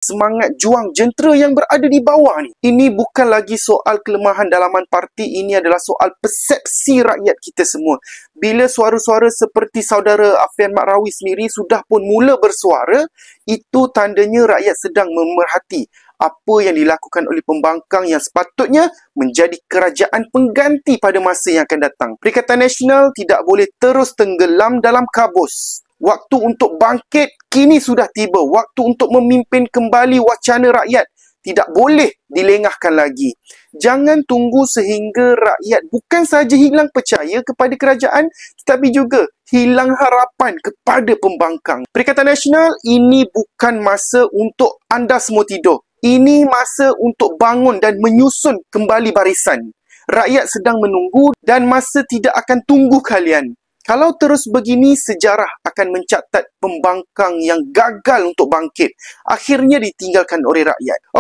semangat juang jentera yang berada di bawah ni. Ini bukan lagi soal kelemahan dalaman parti, ini adalah soal persepsi rakyat kita semua. Bila suara-suara seperti saudara Afian Makrawi sendiri sudah pun mula bersuara, itu tandanya rakyat sedang memerhati apa yang dilakukan oleh pembangkang yang sepatutnya menjadi kerajaan pengganti pada masa yang akan datang. Perikatan Nasional tidak boleh terus tenggelam dalam kabus. Waktu untuk bangkit kini sudah tiba. Waktu untuk memimpin kembali wacana rakyat tidak boleh dilengahkan lagi. Jangan tunggu sehingga rakyat bukan sahaja hilang percaya kepada kerajaan, tetapi juga hilang harapan kepada pembangkang. Perikatan Nasional, ini bukan masa untuk anda semua tidur. Ini masa untuk bangun dan menyusun kembali barisan. Rakyat sedang menunggu dan masa tidak akan tunggu kalian. Kalau terus begini, sejarah akan mencatat pembangkang yang gagal untuk bangkit. Akhirnya ditinggalkan oleh rakyat.